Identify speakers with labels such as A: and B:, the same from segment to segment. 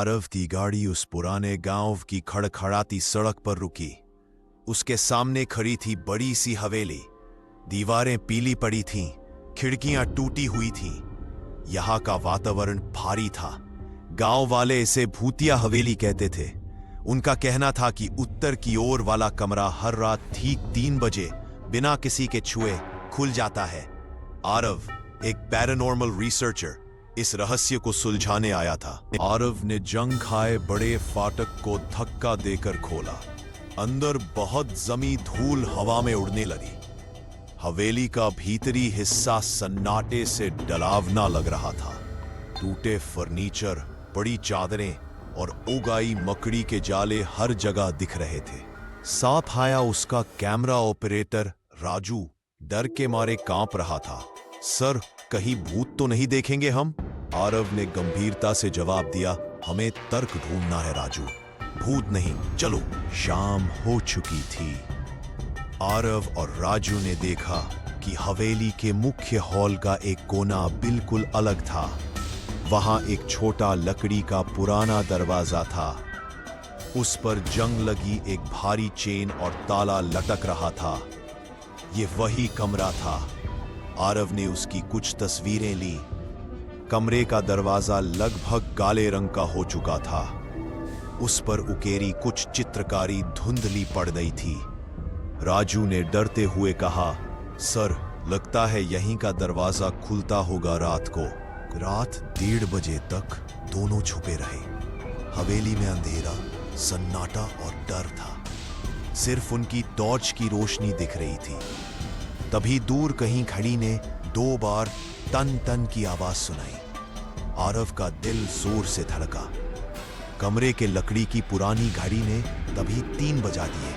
A: आरव की गाड़ी उस पुराने गांव की खड़खड़ाती सड़क पर रुकी। उसके सामने खड़ी थी बड़ी सी हवेली। दीवारें पीली पड़ी थीं, खिड़कियां टूटी हुई थीं। यहाँ का वातावरण भारी था। गांव वाले इसे भूतिया हवेली कहते थे। उनका कहना था कि उत्तर की ओर वाला कमरा हर रात ठीक 3 बजे बिना किसी के छुए खुल जाता है। आरव, एक पैरानॉर्मल रिसर्चर, इस रहस्य को सुलझाने आया था। आरव ने जंग खाए बड़े फाटक को धक्का देकर खोला। अंदर बहुत जमी धूल हवा में उड़ने लगी। हवेली का भीतरी हिस्सा सन्नाटे से डरावना लग रहा था। टूटे फर्नीचर, बड़ी चादरें और उगाई मकड़ी के जाले हर जगह दिख रहे थे। साथ आया उसका कैमरा ऑपरेटर राजू डर के मारे कांप रहा था। सर, कहीं भूत तो नहीं देखेंगे हम? आरव ने गंभीरता से जवाब दिया, हमें तर्क ढूंढना है राजू, भूत नहीं, चलो। शाम हो चुकी थी। आरव और राजू ने देखा कि हवेली के मुख्य हॉल का एक कोना बिल्कुल अलग था। वहां एक छोटा लकड़ी का पुराना दरवाजा था। उस पर जंग लगी एक भारी चेन और ताला लटक रहा था। ये वही कमरा था। आरव ने उसकी कुछ तस्वीरें ली। कमरे का दरवाजा लगभग काले रंग का हो चुका था। उस पर उकेरी कुछ चित्रकारी धुंधली पड़ गई थी। राजू ने डरते हुए कहा, सर, लगता है यहीं का दरवाजा खुलता होगा रात को। रात 1:30 बजे तक दोनों छुपे रहे। हवेली में अंधेरा, सन्नाटा और डर था। सिर्फ उनकी टॉर्च की रोशनी दिख रही थी। तभी दूर कहीं घड़ी ने 2 बार टन टन की आवाज सुनाई। आरव का दिल जोर से धड़का। कमरे के लकड़ी की पुरानी घड़ी ने तभी 3 बजा दिए।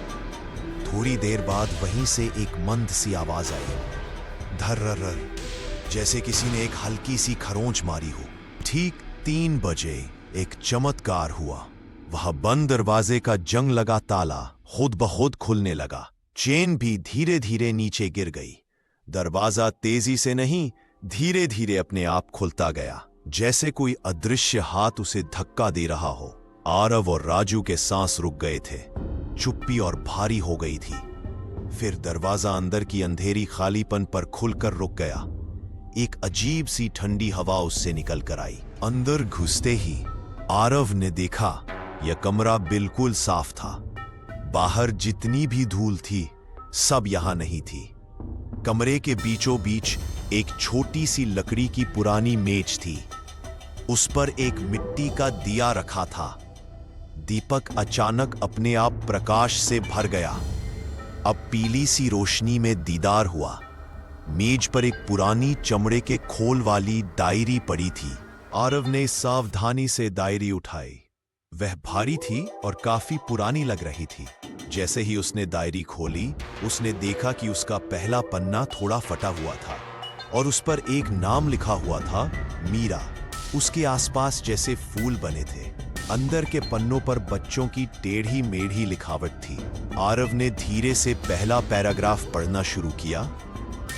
A: थोड़ी देर बाद वहीं से एक मंद सी आवाज आई, धर्रर, जैसे किसी ने एक हल्की सी खरोंच मारी हो। ठीक 3 बजे एक चमत्कार हुआ। वह बंद दरवाजे का जंग लगा ताला खुद ब खुद खुलने लगा। चेन भी धीरे धीरे नीचे गिर गई। दरवाजा तेजी से नहीं, धीरे धीरे अपने आप खुलता गया, जैसे कोई अदृश्य हाथ उसे धक्का दे रहा हो। आरव और राजू के सांस रुक गए थे। चुप्पी और भारी हो गई थी। फिर दरवाजा अंदर की अंधेरी खालीपन पर खुलकर रुक गया। एक अजीब सी ठंडी हवा उससे निकल कर आई। अंदर घुसते ही आरव ने देखा यह कमरा बिल्कुल साफ था। बाहर जितनी भी धूल थी सब यहां नहीं थी। कमरे के बीचों बीच एक छोटी सी लकड़ी की पुरानी मेज थी। उस पर एक मिट्टी का दिया रखा था। दीपक अचानक अपने आप प्रकाश से भर गया। अब पीली सी रोशनी में दीदार हुआ। मेज पर एक पुरानी चमड़े के खोल वाली डायरी पड़ी थी। आरव ने सावधानी से डायरी उठाई। वह भारी थी और काफी पुरानी लग रही थी। जैसे ही उसने डायरी खोली, उसने देखा कि उसका पहला पन्ना थोड़ा फटा हुआ था और उस पर एक नाम लिखा हुआ था, मीरा। उसके आसपास जैसे फूल बने थे। अंदर के पन्नों पर बच्चों की टेढ़ी मेढ़ी लिखावट थी। आरव ने धीरे से पहला पैराग्राफ पढ़ना शुरू किया।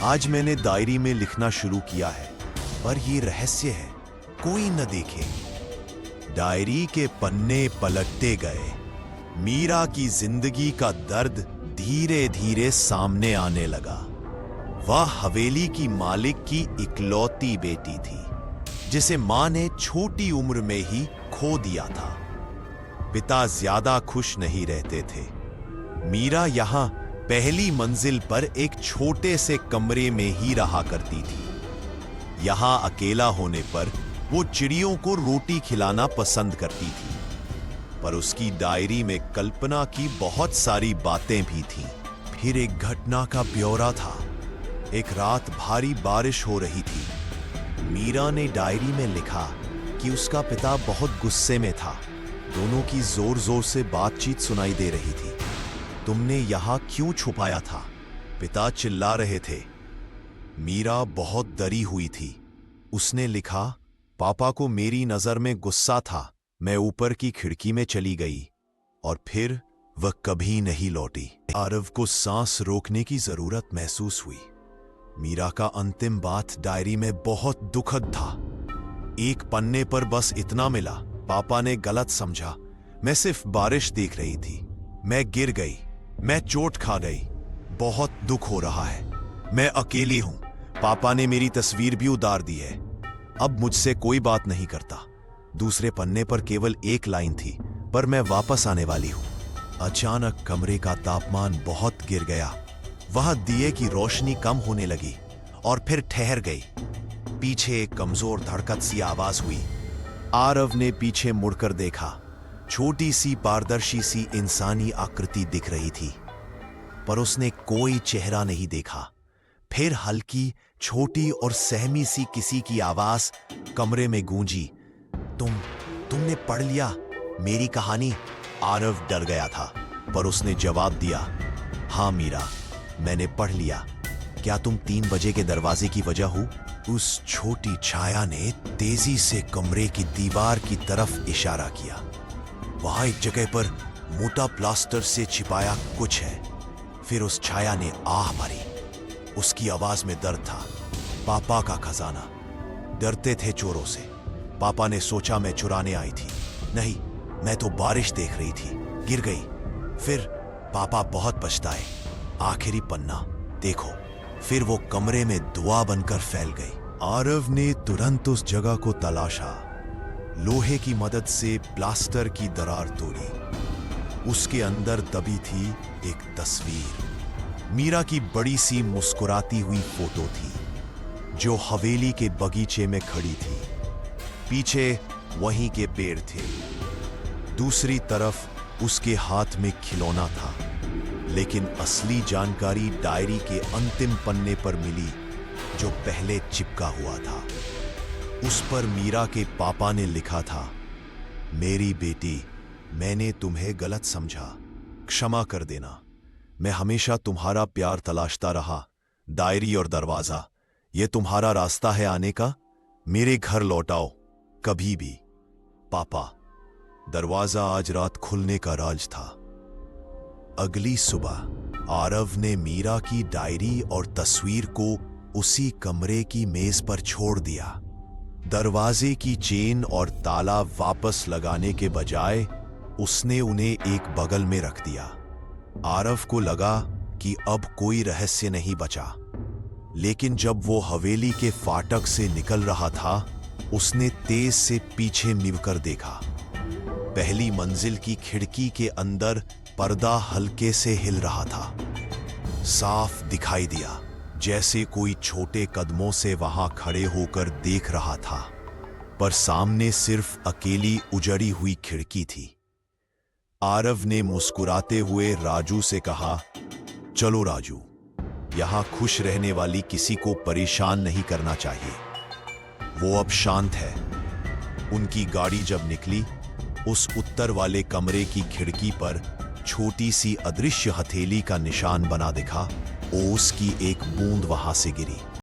A: आज मैंने डायरी में लिखना शुरू किया है, पर यह रहस्य है, कोई न देखे। डायरी के पन्ने पलटते गए। मीरा की जिंदगी का दर्द धीरे धीरे सामने आने लगा। वह हवेली की मालिक की इकलौती बेटी थी, जिसे मां ने छोटी उम्र में ही खो दिया था। पिता ज्यादा खुश नहीं रहते थे। मीरा यहां पहली मंजिल पर एक छोटे से कमरे में ही रहा करती थी। यहां अकेला होने पर वो चिड़ियों को रोटी खिलाना पसंद करती थी। पर उसकी डायरी में कल्पना की बहुत सारी बातें भी थीं। फिर एक घटना का ब्यौरा था। एक रात भारी बारिश हो रही थी। मीरा ने डायरी में लिखा कि उसका पिता बहुत गुस्से में था। दोनों की जोर जोर से बातचीत सुनाई दे रही थी। तुमने यहां क्यों छुपाया था? पिता चिल्ला रहे थे। मीरा बहुत डरी हुई थी। उसने लिखा, पापा को मेरी नजर में गुस्सा था। मैं ऊपर की खिड़की में चली गई और फिर वह कभी नहीं लौटी। आरव को सांस रोकने की जरूरत महसूस हुई। मीरा का अंतिम बात डायरी में बहुत दुखद था। एक पन्ने पर बस इतना मिला, पापा ने गलत समझा। मैं सिर्फ बारिश देख रही थी। मैं गिर गई। मैं चोट खा गई। बहुत दुख हो रहा है। मैं अकेली हूं। पापा ने मेरी तस्वीर भी उतार दी है। अब मुझसे कोई बात नहीं करता। दूसरे पन्ने पर केवल एक लाइन थी, पर मैं वापस आने वाली हूं। अचानक कमरे का तापमान बहुत गिर गया। वहां दिए की रोशनी कम होने लगी और फिर ठहर गई। पीछे एक कमजोर धड़कन सी आवाज हुई। आरव ने पीछे मुड़कर देखा। छोटी सी पारदर्शी सी इंसानी आकृति दिख रही थी, पर उसने कोई चेहरा नहीं देखा। फिर हल्की, छोटी और सहमी सी किसी की आवाज कमरे में गूंजी। तुमने पढ़ लिया मेरी कहानी? आरव डर गया था, पर उसने जवाब दिया, हाँ मीरा, मैंने पढ़ लिया। क्या तुम 3 बजे के दरवाजे की वजह हो? उस छोटी छाया ने तेजी से कमरे की दीवार की तरफ इशारा किया। वहां एक जगह पर मोटा प्लास्टर से छिपाया कुछ है। फिर उस छाया ने आह भरी। उसकी आवाज में दर्द था। पापा का खजाना। डरते थे चोरों से। पापा ने सोचा मैं चुराने आई थी। नहीं, मैं तो बारिश देख रही थी, गिर गई। फिर पापा बहुत पछताए। आखिरी पन्ना देखो। फिर वो कमरे में दुआ बनकर फैल गई। आरव ने तुरंत उस जगह को तलाशा। लोहे की मदद से प्लास्टर की दरार तोड़ी। उसके अंदर दबी थी एक तस्वीर। मीरा की बड़ी सी मुस्कुराती हुई फोटो थी, जो हवेली के बगीचे में खड़ी थी। पीछे वहीं के पेड़ थे। दूसरी तरफ उसके हाथ में खिलौना था, लेकिन असली जानकारी डायरी के अंतिम पन्ने पर मिली, जो पहले चिपका हुआ था। उस पर मीरा के पापा ने लिखा था, मेरी बेटी, मैंने तुम्हें गलत समझा, क्षमा कर देना। मैं हमेशा तुम्हारा प्यार तलाशता रहा। डायरी और दरवाजा, ये तुम्हारा रास्ता है आने का। मेरे घर लौटाओ कभी भी। पापा। दरवाजा आज रात खुलने का राज था। अगली सुबह आरव ने मीरा की डायरी और तस्वीर को उसी कमरे की मेज पर छोड़ दिया। दरवाजे की चेन और ताला वापस लगाने के बजाय उसने उन्हें एक बगल में रख दिया। आरव को लगा कि अब कोई रहस्य नहीं बचा। लेकिन जब वो हवेली के फाटक से निकल रहा था, उसने तेज से पीछे मुड़कर देखा। पहली मंजिल की खिड़की के अंदर पर्दा हल्के से हिल रहा था। साफ दिखाई दिया, जैसे कोई छोटे कदमों से वहां खड़े होकर देख रहा था, पर सामने सिर्फ अकेली उजड़ी हुई खिड़की थी। आरव ने मुस्कुराते हुए राजू से कहा, चलो राजू, यहां खुश रहने वाली किसी को परेशान नहीं करना चाहिए। वो अब शांत है। उनकी गाड़ी जब निकली, उस उत्तर वाले कमरे की खिड़की पर छोटी सी अदृश्य हथेली का निशान बना दिखा। ओस की एक बूंद वहां से गिरी।